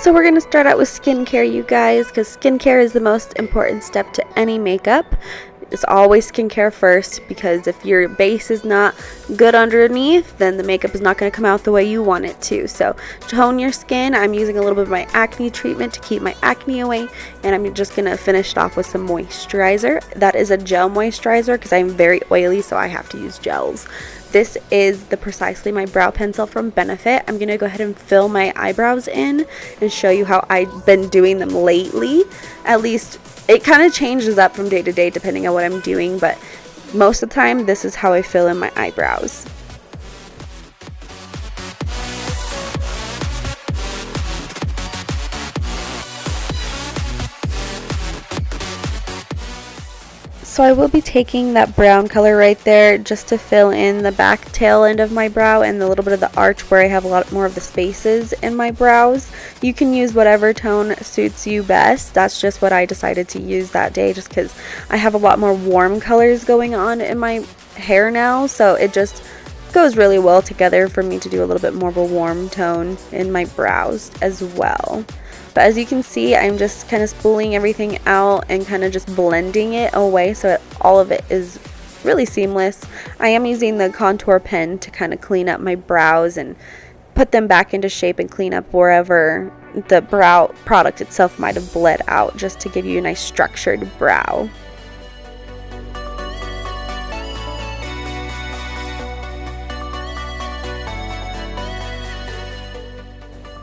So we're going to start out with skincare, you guys, because skincare is the most important step to any makeup. It's always skincare first, because if your base is not good underneath, then the makeup is not going to come out the way you want it to. So to tone your skin, I'm using a little bit of my acne treatment to keep my acne away, and I'm just going to finish it off with some moisturizer. That is a gel moisturizer because I'm very oily, so I have to use gels. This is the Precisely My Brow Pencil from Benefit. I'm going to go ahead and fill my eyebrows in and show you how I've been doing them lately. At least it kind of changes up from day to day depending on what I'm doing, but most of the time this is how I fill in my eyebrows. So I will be taking that brown color right there just to fill in the back tail end of my brow and a little bit of the arch where I have a lot more of the spaces in my brows. You can use whatever tone suits you best. That's just what I decided to use that day, just because I have a lot more warm colors going on in my hair now, so it just goes really well together for me to do a little bit more of a warm tone in my brows as well. But as you can see, I'm just kind of spooling everything out and kind of just blending it away so all of it is really seamless. I am using the contour pen to kind of clean up my brows and put them back into shape and clean up wherever the brow product itself might have bled out, just to give you a nice structured brow.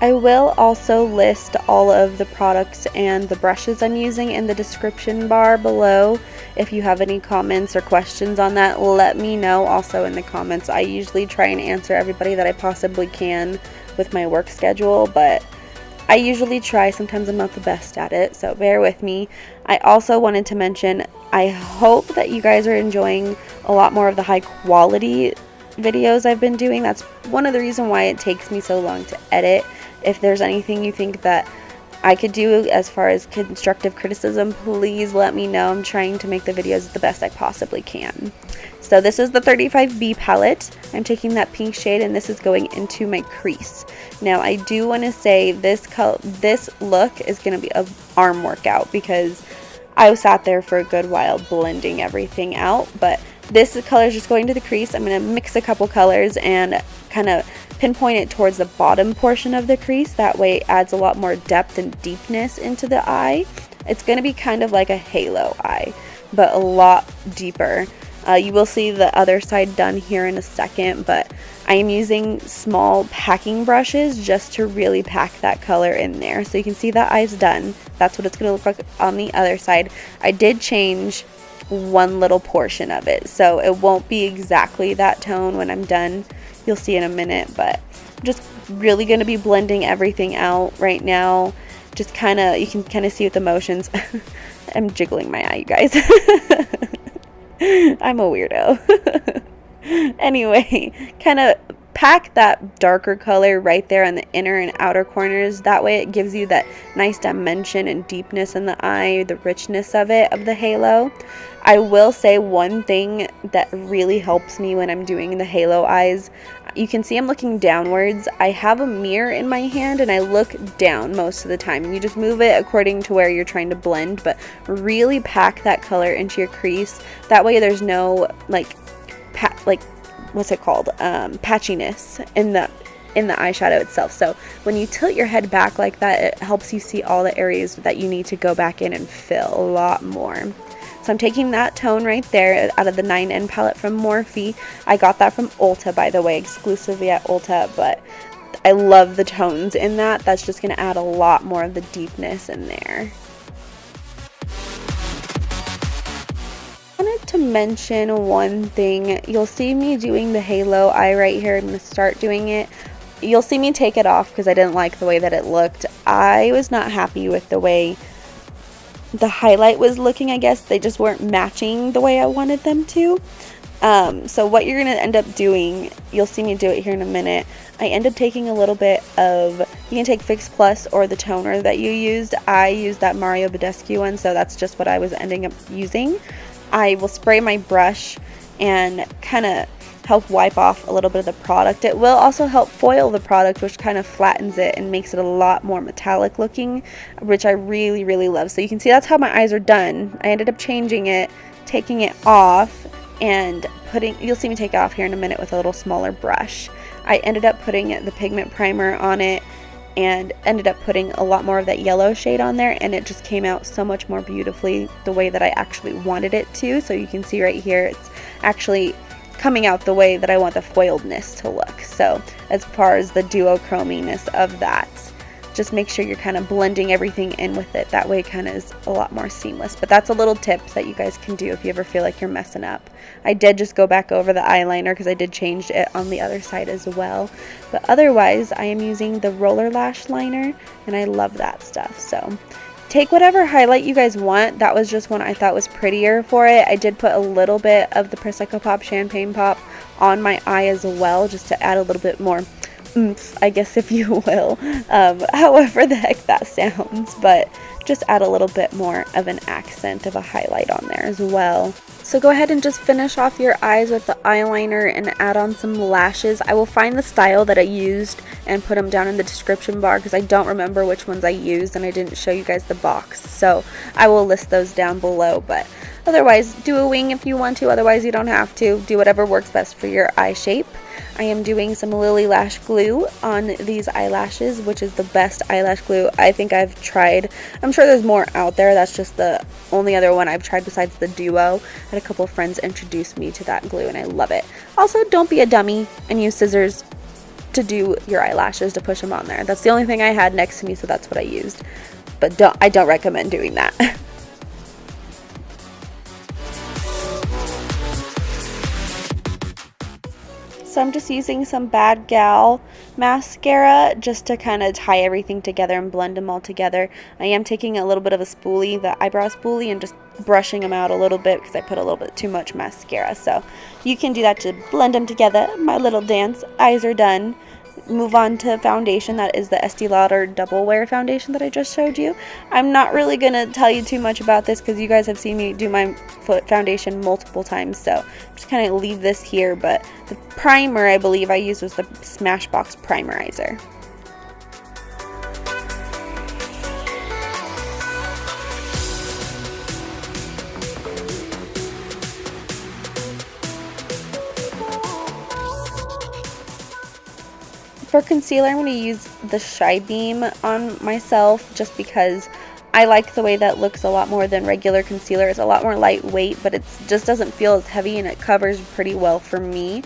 I will also list all of the products and the brushes I'm using in the description bar below. If you have any comments or questions on that, let me know also in the comments. I usually try and answer everybody that I possibly can with my work schedule, but I usually try. Sometimes I'm not the best at it, so bear with me. I also wanted to mention, I hope that you guys are enjoying a lot more of the high quality videos I've been doing. That's one of the reasons why it takes me so long to edit. If there's anything you think that I could do as far as constructive criticism, please let me know. I'm trying to make the videos the best I possibly can. So this is the 35B palette. I'm taking that pink shade and this is going into my crease. Now I do want to say this look is going to be an arm workout because I sat there for a good while blending everything out, but this color is just going to the crease. I'm going to mix a couple colors and kind of pinpoint it towards the bottom portion of the crease. That way it adds a lot more depth and deepness into the eye. It's going to be kind of like a halo eye, but a lot deeper. You will see the other side done here in a second, but I am using small packing brushes just to really pack that color in there. So you can see that eye's done. That's what it's going to look like on the other side. I did change one little portion of it, so it won't be exactly that tone when I'm done. You'll see in a minute, but I'm just really going to be blending everything out right now. Just kind of, you can kind of see with the motions. I'm jiggling my eye, you guys. I'm a weirdo. Anyway, kind of pack that darker color right there on the inner and outer corners. That way it gives you that nice dimension and deepness in the eye, the richness of it, of the halo. I will say one thing that really helps me when I'm doing the halo eyes. You can see I'm looking downwards. I have a mirror in my hand and I look down most of the time. You just move it according to where you're trying to blend, but really pack that color into your crease. That way there's no what's it called, patchiness in the eyeshadow itself. So when you tilt your head back like that, it helps you see all the areas that you need to go back in and fill a lot more. So I'm taking that tone right there out of the 9N palette from Morphe. I got that from Ulta, by the way, exclusively at Ulta, but I love the tones in that. That's just going to add a lot more of the deepness in there. I wanted to mention one thing. You'll see me doing the halo eye right here. I'm going to start doing it. You'll see me take it off because I didn't like the way that it looked. I was not happy with the way the highlight was looking. I guess they just weren't matching the way I wanted them to. So what you're going to end up doing, you'll see me do it here in a minute. I end up taking a little bit of, you can take Fix Plus or the toner that you used. I used that Mario Badescu one, so that's just what I was ending up using. I will spray my brush and kind of help wipe off a little bit of the product. It will also help foil the product, which kind of flattens it and makes it a lot more metallic looking, which I really, really love. So you can see that's how my eyes are done. I ended up changing it, taking it off, and you'll see me take it off here in a minute with a little smaller brush. I ended up putting the pigment primer on it and ended up putting a lot more of that yellow shade on there, and it just came out so much more beautifully the way that I actually wanted it to. So you can see right here, it's actually coming out the way that I want the foiledness to look. So as far as the duochrominess of that, just make sure you're kind of blending everything in with it. That way it kind of is a lot more seamless. But that's a little tip that you guys can do if you ever feel like you're messing up. I did just go back over the eyeliner because I did change it on the other side as well. But otherwise, I am using the roller lash liner, and I love that stuff. So take whatever highlight you guys want. That was just one I thought was prettier for it. I did put a little bit of the Procecco Pop Champagne Pop on my eye as well, just to add a little bit more oomph, I guess, if you will, however the heck that sounds, but just add a little bit more of an accent of a highlight on there as well. So go ahead and just finish off your eyes with the eyeliner and add on some lashes. I will find the style that I used and put them down in the description bar because I don't remember which ones I used and I didn't show you guys the box, so I will list those down below. But otherwise, do a wing if you want to, otherwise you don't have to. Do whatever works best for your eye shape. I am doing some Lily Lash glue on these eyelashes, which is the best eyelash glue I think I've tried. I'm sure there's more out there. That's just the only other one I've tried besides the Duo. I had a couple of friends introduce me to that glue and I love it. Also, don't be a dummy and use scissors to do your eyelashes, to push them on there. That's the only thing I had next to me, so that's what I used. But I don't recommend doing that. So I'm just using some Bad Gal mascara just to kind of tie everything together and blend them all together. I am taking a little bit of a spoolie, the eyebrow spoolie, and just brushing them out a little bit because I put a little bit too much mascara. So you can do that to blend them together. My little dance. Eyes are done. Move on to foundation. That is the Estee Lauder Double Wear foundation that I just showed you. I'm not really going to tell you too much about this because you guys have seen me do my foundation multiple times, so I'm just kind of leave this here. But the primer I believe I used was the Smashbox Primerizer. For concealer, I'm going to use the Shy Beam on myself just because I like the way that looks a lot more than regular concealer. It's a lot more lightweight, but it just doesn't feel as heavy and it covers pretty well for me.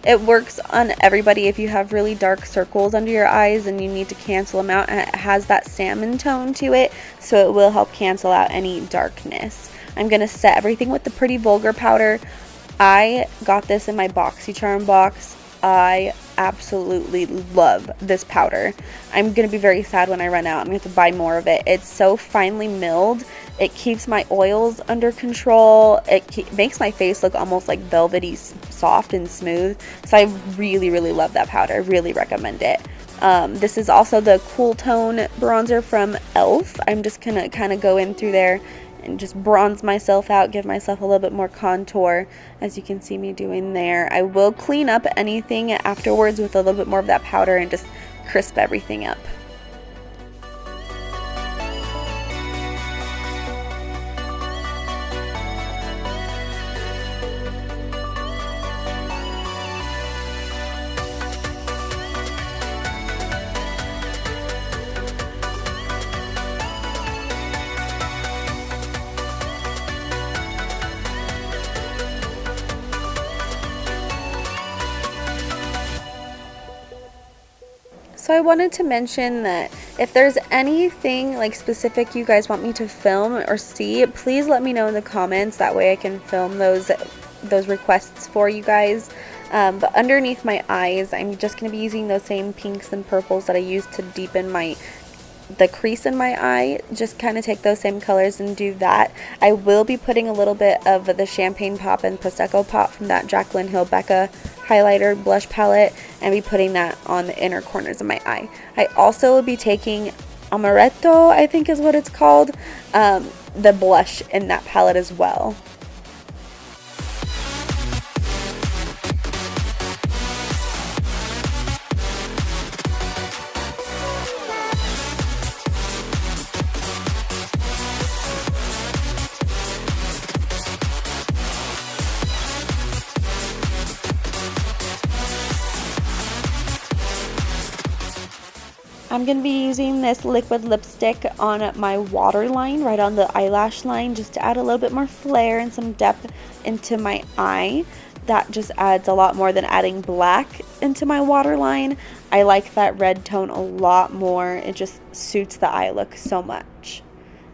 It works on everybody if you have really dark circles under your eyes and you need to cancel them out, and it has that salmon tone to it, so it will help cancel out any darkness. I'm going to set everything with the Pretty Vulgar powder. I got this in my BoxyCharm box. I absolutely love this powder. I'm going to be very sad when I run out. I'm going to have to buy more of it. It's so finely milled. It keeps my oils under control. It makes my face look almost like velvety soft and smooth. So I really, really love that powder. I really recommend it. This is also the Cool Tone bronzer from e.l.f. I'm just going to kind of go in through there and just bronze myself out, give myself a little bit more contour, as you can see me doing there. I will clean up anything afterwards with a little bit more of that powder and just crisp everything up. So I wanted to mention that if there's anything like specific you guys want me to film or see, please let me know in the comments. That way I can film those requests for you guys. But underneath my eyes, I'm just going to be using those same pinks and purples that I used to deepen the crease in my eye. Just kind of take those same colors and do that. I will be putting a little bit of the Champagne Pop and Procecco Pop from that Jaclyn Hill Becca highlighter blush palette and be putting that on the inner corners of my eye. I also will be taking Amaretto, I think is what it's called, the blush in that palette as well. I'm going to be using this liquid lipstick on my waterline, right on the eyelash line, just to add a little bit more flare and some depth into my eye. That just adds a lot more than adding black into my waterline. I like that red tone a lot more. It just suits the eye look so much.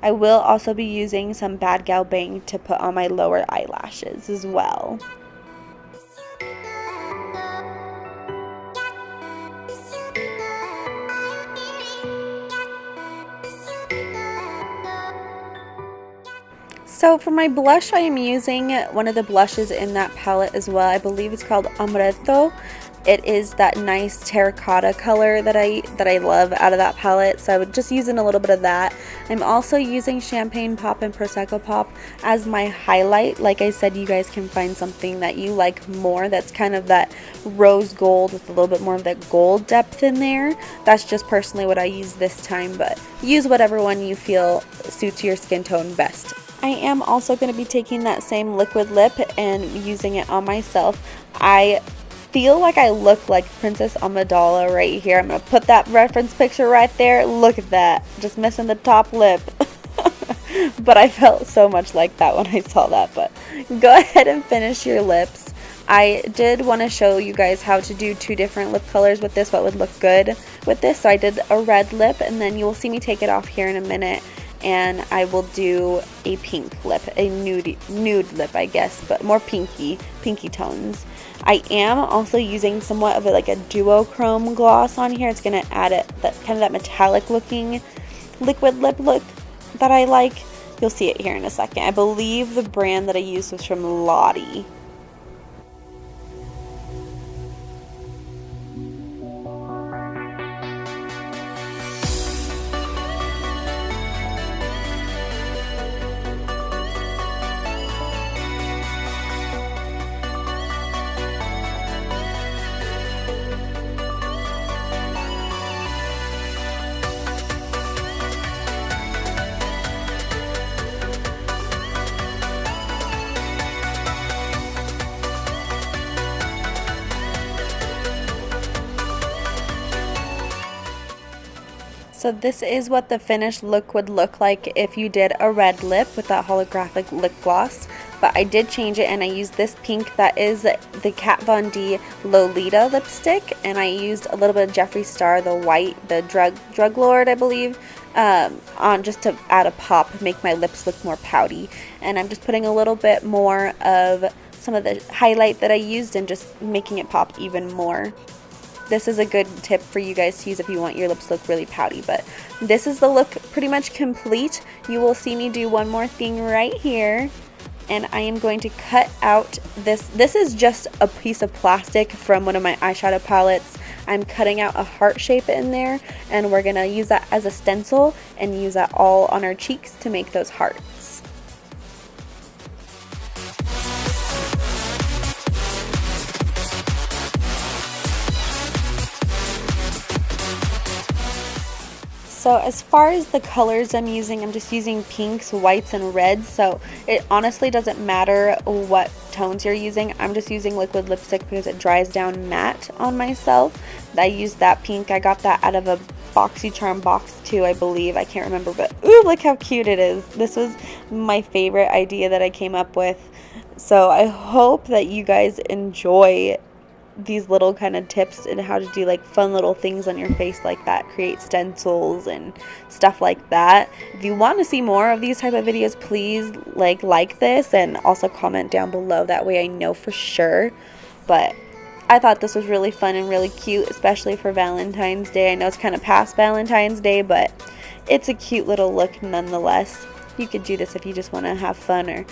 I will also be using some Bad Gal Bang to put on my lower eyelashes as well. So for my blush, I am using one of the blushes in that palette as well. I believe it's called Amaretto. It is that nice terracotta color that I love out of that palette, so I would just using a little bit of that. I'm also using Champagne Pop and Prosecco Pop as my highlight. Like I said, you guys can find something that you like more that's kind of that rose gold with a little bit more of that gold depth in there. That's just personally what I use this time, but use whatever one you feel suits your skin tone best. I am also going to be taking that same liquid lip and using it on myself. I feel like I look like Princess Amidala right here. I'm going to put that reference picture right there. Look at that. Just missing the top lip. But I felt so much like that when I saw that. But go ahead and finish your lips. I did want to show you guys how to do two different lip colors with this, what would look good with this. So I did a red lip, and then you will see me take it off here in a minute. And I will do a pink lip, a nude lip, I guess, but more pinky tones. I am also using somewhat of like a duochrome gloss on here. It's going to add that kind of that metallic looking liquid lip look that I like. You'll see it here in a second. I believe the brand that I used was from Lauder. So this is what the finished look would look like if you did a red lip with that holographic lip gloss. But I did change it and I used this pink that is the Kat Von D Lolita lipstick. And I used a little bit of Jeffree Star, the white, the Drug Lord, I believe, on just to add a pop, make my lips look more pouty. And I'm just putting a little bit more of some of the highlight that I used and just making it pop even more. This is a good tip for you guys to use if you want your lips to look really pouty. But this is the look pretty much complete. You will see me do one more thing right here. And I am going to cut out this. This is just a piece of plastic from one of my eyeshadow palettes. I'm cutting out a heart shape in there. And we're going to use that as a stencil and use that all on our cheeks to make those hearts. So as far as the colors I'm just using pinks, whites, and reds. So it honestly doesn't matter what tones you're using. I'm just using liquid lipstick because it dries down matte on myself. I used that pink. I got that out of a BoxyCharm box too, I believe. I can't remember, but ooh, look how cute it is. This was my favorite idea that I came up with. So I hope that you guys enjoy these little kind of tips and how to do like fun little things on your face like that, create stencils and stuff like that. If you want to see more of these type of videos, please like this and also comment down below, that way I know for sure. But I thought this was really fun and really cute, especially for Valentine's Day. I know it's kind of past Valentine's Day, but it's a cute little look nonetheless. You could do this if you just want to have fun or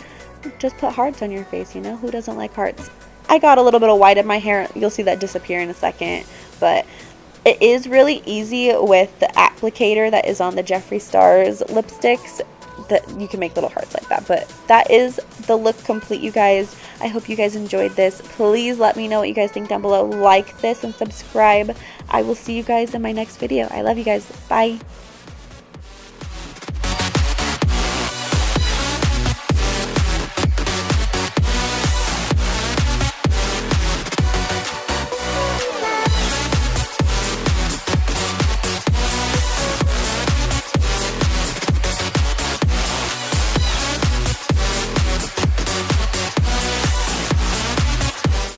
just put hearts on your face, you know, who doesn't like hearts? I got a little bit of white in my hair. You'll see that disappear in a second. But it is really easy with the applicator that is on the Jeffree Star's lipsticks. That you can make little hearts like that. But that is the look complete, you guys. I hope you guys enjoyed this. Please let me know what you guys think down below. Like this and subscribe. I will see you guys in my next video. I love you guys. Bye.